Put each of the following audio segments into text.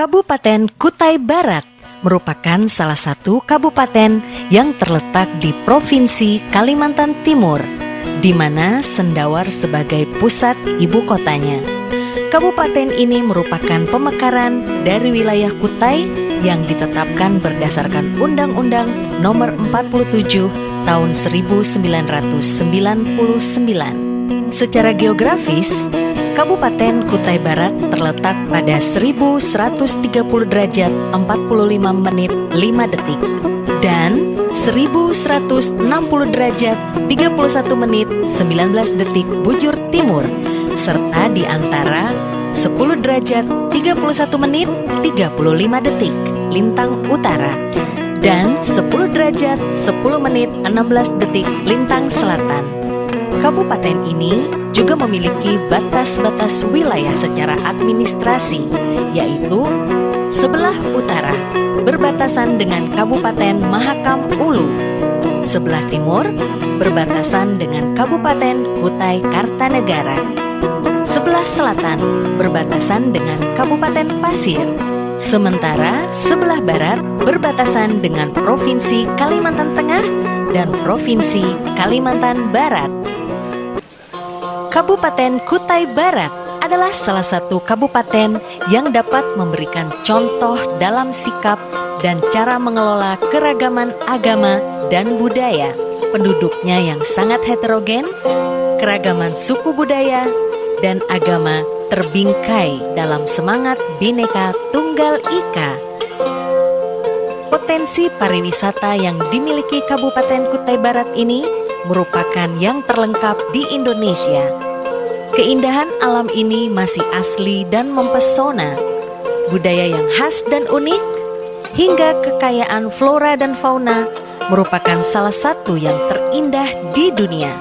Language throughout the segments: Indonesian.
Kabupaten Kutai Barat merupakan salah satu kabupaten yang terletak di Provinsi Kalimantan Timur, di mana Sendawar sebagai pusat ibu kotanya. Kabupaten ini merupakan pemekaran dari wilayah Kutai yang ditetapkan berdasarkan Undang-Undang Nomor 47 Tahun 1999. Secara geografis, Kabupaten Kutai Barat terletak pada 1130 derajat 45 menit 5 detik dan 1160 derajat 31 menit 19 detik bujur timur, serta di antara 10 derajat 31 menit 35 detik lintang utara dan 10 derajat 10 menit 16 detik lintang selatan. Kabupaten ini juga memiliki batas-batas wilayah secara administrasi, yaitu sebelah utara berbatasan dengan Kabupaten Mahakam Ulu, sebelah timur berbatasan dengan Kabupaten Kutai Kartanegara, sebelah selatan berbatasan dengan Kabupaten Pasir, sementara sebelah barat berbatasan dengan Provinsi Kalimantan Tengah dan Provinsi Kalimantan Barat. Kabupaten Kutai Barat adalah salah satu kabupaten yang dapat memberikan contoh dalam sikap dan cara mengelola keragaman agama dan budaya. Penduduknya yang sangat heterogen, keragaman suku budaya dan agama terbingkai dalam semangat Bhinneka Tunggal Ika. Potensi pariwisata yang dimiliki Kabupaten Kutai Barat ini merupakan yang terlengkap di Indonesia. Keindahan alam ini masih asli dan mempesona, budaya yang khas dan unik, hingga kekayaan flora dan fauna merupakan salah satu yang terindah di dunia.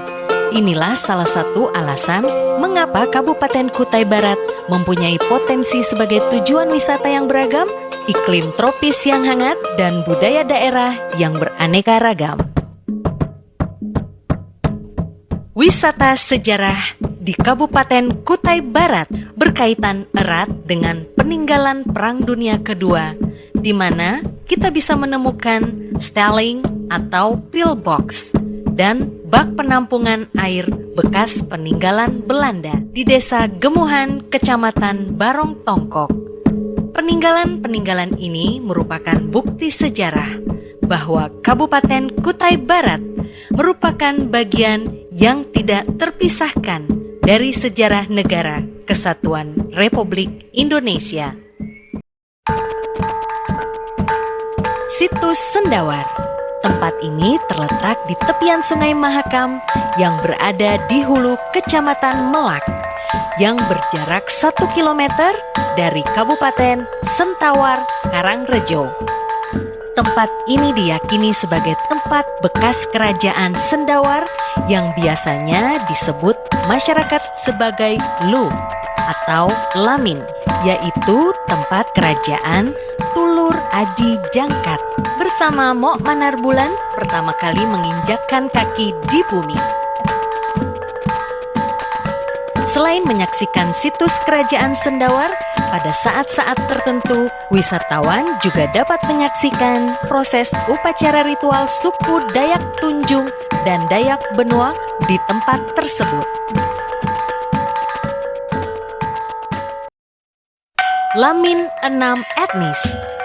Inilah salah satu alasan mengapa Kabupaten Kutai Barat mempunyai potensi sebagai tujuan wisata yang beragam, iklim tropis yang hangat, dan budaya daerah yang beraneka ragam. Wisata sejarah di Kabupaten Kutai Barat berkaitan erat dengan peninggalan Perang Dunia Kedua, di mana kita bisa menemukan Stelling atau pillbox dan bak penampungan air bekas peninggalan Belanda di Desa Gemuhan, Kecamatan Barong Tongkok. Peninggalan-peninggalan ini merupakan bukti sejarah bahwa Kabupaten Kutai Barat merupakan bagian yang tidak terpisahkan dari sejarah negara Kesatuan Republik Indonesia. Situs Sendawar. Tempat ini terletak di tepian Sungai Mahakam yang berada di hulu Kecamatan Melak, yang berjarak 1 km dari Kabupaten Sentawar, Karangrejo. Tempat ini diyakini sebagai tempat bekas kerajaan Sendawar yang biasanya disebut masyarakat sebagai Lu atau Lamin, yaitu tempat kerajaan Tulur Aji Jangkat bersama Mok Manar Bulan pertama kali menginjakkan kaki di bumi. Selain menyaksikan situs kerajaan Sendawar, pada saat-saat tertentu wisatawan juga dapat menyaksikan proses upacara ritual suku Dayak Tunjung dan Dayak Benuak di tempat tersebut. Lamin 6 etnis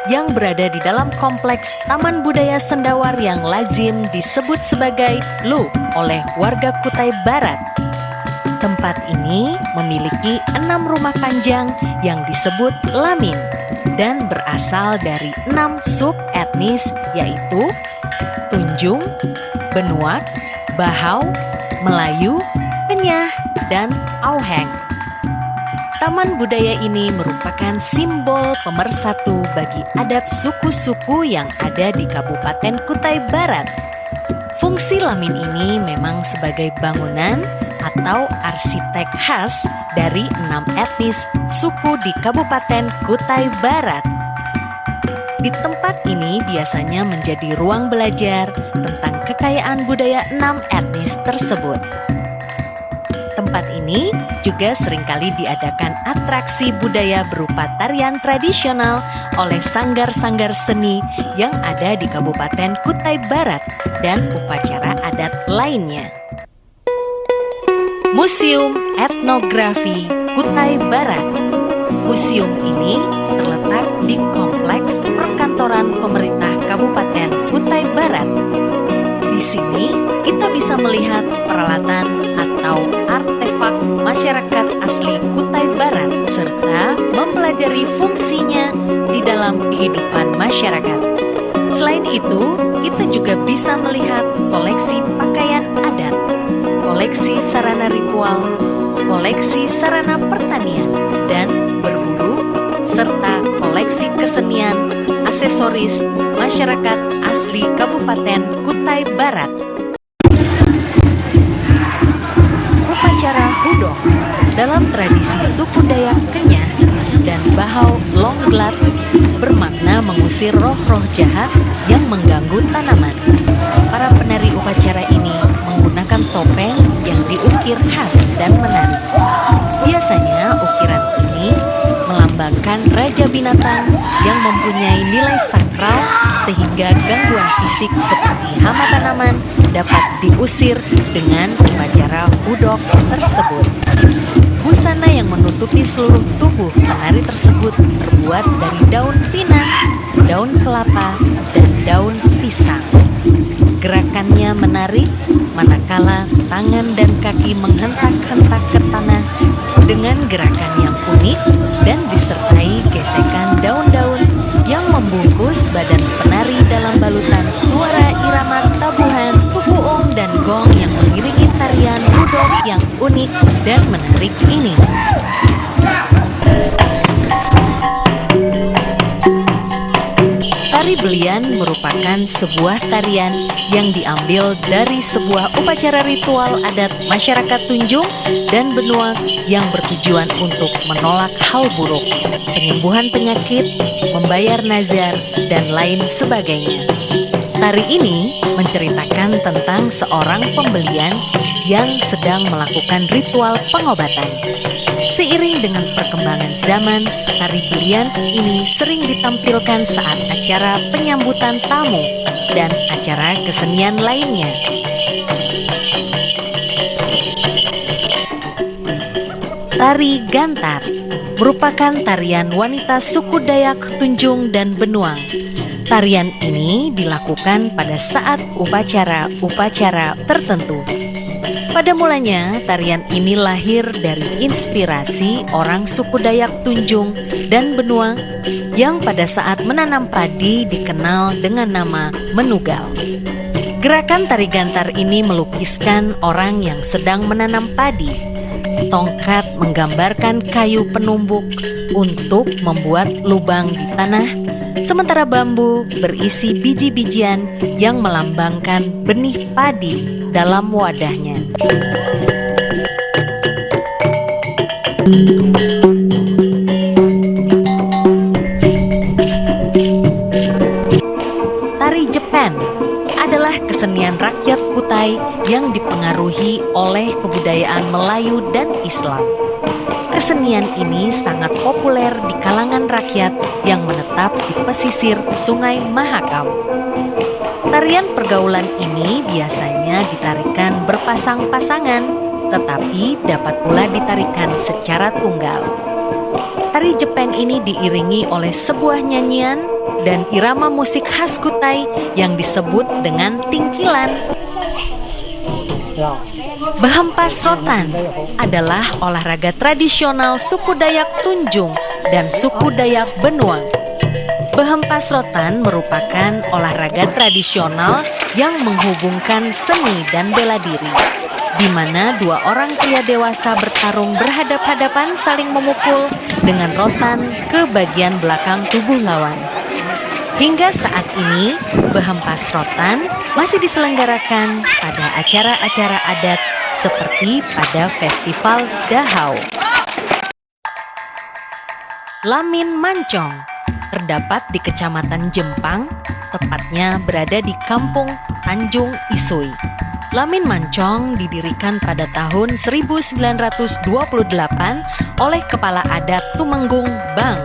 yang berada di dalam kompleks Taman Budaya Sendawar yang lazim disebut sebagai Lu oleh warga Kutai Barat. Tempat ini memiliki 6 rumah panjang yang disebut Lamin dan berasal dari 6 sub etnis, yaitu Tunjung, Benuak, Bahau, Melayu, Kenyah, dan Auheng. Taman budaya ini merupakan simbol pemersatu bagi adat suku-suku yang ada di Kabupaten Kutai Barat. Fungsi Lamin ini memang sebagai bangunan atau arsitek khas dari 6 etnis suku di Kabupaten Kutai Barat. Di tempat ini biasanya menjadi ruang belajar tentang kekayaan budaya 6 etnis tersebut. tempat ini juga seringkali diadakan atraksi budaya berupa tarian tradisional oleh sanggar-sanggar seni yang ada di Kabupaten Kutai Barat dan upacara adat lainnya. Museum Etnografi Kutai Barat. Museum ini terletak di Kompleks Perkantoran Pemerintah Kabupaten Kutai Barat. Di sini kita bisa melihat peralatan atau artefak masyarakat asli Kutai Barat serta mempelajari fungsinya di dalam kehidupan masyarakat. Selain itu, kita juga bisa melihat koleksi pakaian adat, koleksi sarana ritual, koleksi sarana pertanian dan berburu, serta koleksi kesenian aksesoris masyarakat asli Kabupaten Kutai Barat. Upacara Hudok dalam tradisi suku Dayak Kenyah dan Bahau Longglat bermakna mengusir roh-roh jahat yang mengganggu tanaman. Para penari upacara ini menggunakan topeng yang diukir khas dan menarik. Biasanya ukiran ini melambangkan raja binatang yang mempunyai nilai sakral sehingga gangguan fisik seperti hama tanaman dapat diusir dengan upacara hudok tersebut. Busana yang menutupi seluruh tubuh penari tersebut terbuat dari daun pinang, daun kelapa, dan daun pisang. Gerakannya menarik manakala tangan dan kaki menghentak-hentak ke tanah dengan gerakan yang unik dan disertai gesekan daun-daun yang membungkus badan penari dalam balutan suara irama tabuhan, tubuung, dan gong yang mengiringi tarian hudok yang unik dan menarik ini. Tari Belian merupakan sebuah tarian yang diambil dari sebuah upacara ritual adat masyarakat Tunjung dan Benuang yang bertujuan untuk menolak hal buruk, penyembuhan penyakit, membayar nazar, dan lain sebagainya. Tari ini menceritakan tentang seorang pembelian yang sedang melakukan ritual pengobatan. Seiring dengan perkembangan zaman, tari belian ini sering ditampilkan saat acara penyambutan tamu dan acara kesenian lainnya. Tari Gantar merupakan tarian wanita suku Dayak Tunjung dan Benuang. Tarian ini dilakukan pada saat upacara-upacara tertentu. Pada mulanya, tarian ini lahir dari inspirasi orang suku Dayak Tunjung dan Benuang yang pada saat menanam padi dikenal dengan nama menugal. Gerakan tari gantar ini melukiskan orang yang sedang menanam padi. Tongkat menggambarkan kayu penumbuk untuk membuat lubang di tanah, sementara bambu berisi biji-bijian yang melambangkan benih padi dalam wadahnya. Tari Jepen adalah kesenian rakyat Kutai yang dipengaruhi oleh kebudayaan Melayu dan Islam. Kesenian ini sangat populer di kalangan rakyat yang menetap di pesisir Sungai Mahakam. Tarian pergaulan ini biasanya ditarikan berpasang-pasangan, tetapi dapat pula ditarikan secara tunggal. Tari Jepen ini diiringi oleh sebuah nyanyian dan irama musik khas Kutai yang disebut dengan tingkilan. Behempas Rotan adalah olahraga tradisional suku Dayak Tunjung dan suku Dayak Benuang. Behempas Rotan merupakan olahraga tradisional yang menghubungkan seni dan bela diri, di mana dua orang pria dewasa bertarung berhadap-hadapan saling memukul dengan rotan ke bagian belakang tubuh lawan. Hingga saat ini, Behempas Rotan masih diselenggarakan pada acara-acara adat seperti pada Festival Dahau. Lamin Mancong terdapat di Kecamatan Jempang, tepatnya berada di Kampung Tanjung Isui. Lamin Mancong didirikan pada tahun 1928 oleh Kepala Adat Tumenggung Bang.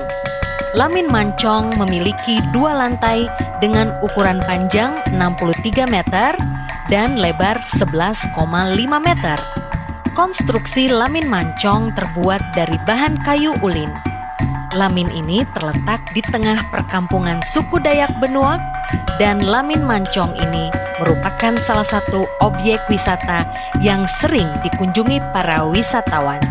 Lamin Mancong memiliki 2 lantai dengan ukuran panjang 63 meter dan lebar 11,5 meter. Konstruksi Lamin Mancong terbuat dari bahan kayu ulin. Lamin ini terletak di tengah perkampungan suku Dayak Benuak, dan Lamin Mancong ini merupakan salah satu objek wisata yang sering dikunjungi para wisatawan.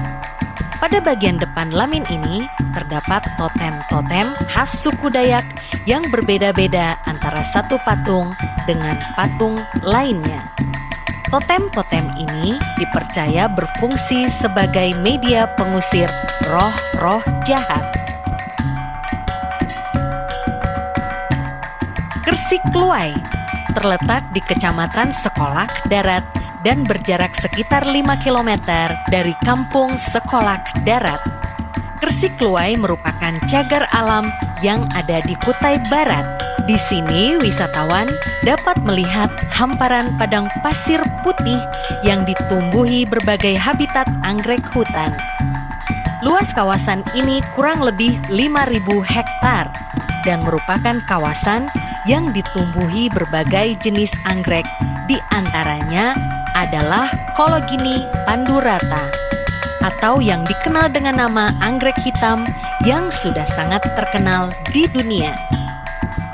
Pada bagian depan Lamin ini terdapat totem-totem khas suku Dayak yang berbeda-beda antara satu patung dengan patung lainnya. Totem-totem ini dipercaya berfungsi sebagai media pengusir roh-roh jahat. Kersikluwai terletak di Kecamatan Sekolak Darat dan berjarak sekitar 5 km dari Kampung Sekolak Darat. Kersikluwai merupakan cagar alam yang ada di Kutai Barat. Di sini wisatawan dapat melihat hamparan padang pasir putih yang ditumbuhi berbagai habitat anggrek hutan. Luas kawasan ini kurang lebih 5.000 hektar dan merupakan kawasan yang ditumbuhi berbagai jenis anggrek, di antaranya adalah Kologini pandurata atau yang dikenal dengan nama anggrek hitam yang sudah sangat terkenal di dunia.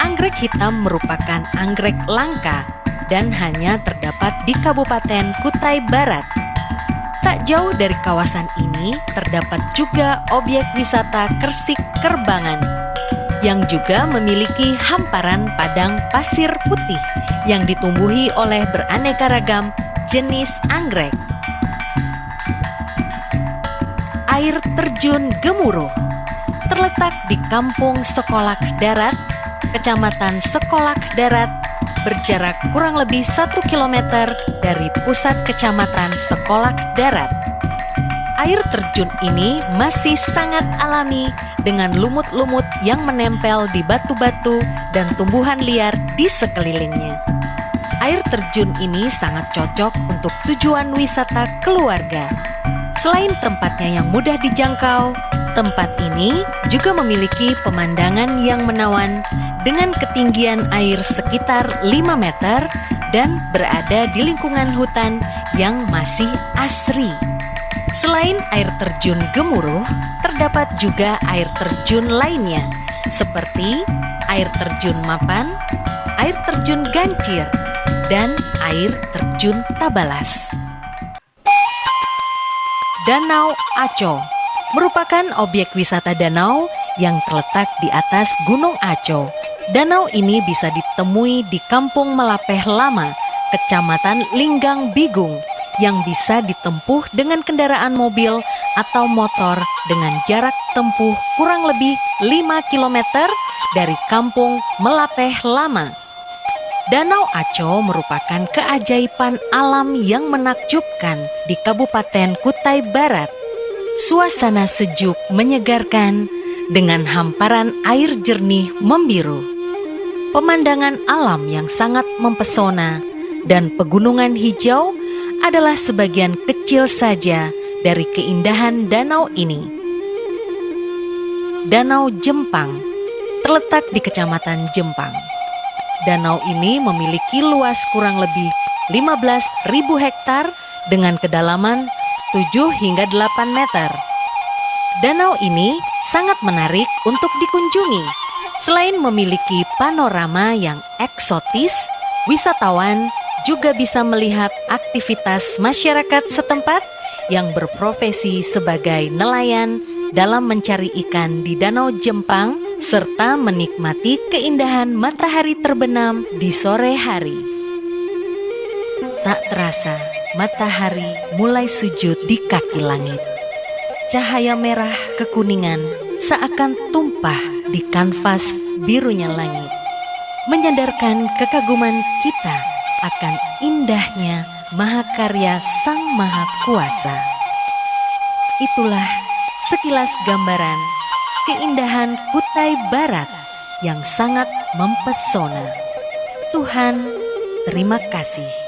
Anggrek hitam merupakan anggrek langka dan hanya terdapat di Kabupaten Kutai Barat. Tak jauh dari kawasan ini terdapat juga objek wisata Kersik Kerbangan yang juga memiliki hamparan padang pasir putih yang ditumbuhi oleh beraneka ragam jenis anggrek. Air terjun Gemuruh terletak di Kampung Sekolak Darat, Kecamatan Sekolak Darat, berjarak kurang lebih 1 km dari pusat Kecamatan Sekolak Darat. Air terjun ini masih sangat alami dengan lumut-lumut yang menempel di batu-batu dan tumbuhan liar di sekelilingnya. Air terjun ini sangat cocok untuk tujuan wisata keluarga. Selain tempatnya yang mudah dijangkau, tempat ini juga memiliki pemandangan yang menawan dengan ketinggian air sekitar 5 meter dan berada di lingkungan hutan yang masih asri. Selain air terjun Gemuruh, terdapat juga air terjun lainnya seperti air terjun Mapan, air terjun Gancir, dan air terjun Tabalas. Danau Aco merupakan objek wisata danau yang terletak di atas Gunung Aco. Danau ini bisa ditemui di Kampung Melapeh Lama, Kecamatan Linggang Bigung, yang bisa ditempuh dengan kendaraan mobil atau motor dengan jarak tempuh kurang lebih 5 km dari Kampung Melapeh Lama. Danau Aco merupakan keajaiban alam yang menakjubkan di Kabupaten Kutai Barat. Suasana sejuk menyegarkan dengan hamparan air jernih membiru. Pemandangan alam yang sangat mempesona dan pegunungan hijau adalah sebagian kecil saja dari keindahan danau ini. Danau Jempang terletak di Kecamatan Jempang. Danau ini memiliki luas kurang lebih 15.000 hektar dengan kedalaman 7 hingga 8 meter. Danau ini sangat menarik untuk dikunjungi. Selain memiliki panorama yang eksotis, wisatawan juga bisa melihat aktivitas masyarakat setempat yang berprofesi sebagai nelayan dalam mencari ikan di Danau Jempang serta menikmati keindahan matahari terbenam di sore hari. Tak terasa, matahari mulai sujud di kaki langit. Cahaya merah kekuningan seakan tumpah di kanvas birunya langit, menyadarkan kekaguman kita akan indahnya mahakarya Sang Maha Kuasa. Itulah sekilas gambaran keindahan Kutai Barat yang sangat mempesona. Tuhan, terima kasih.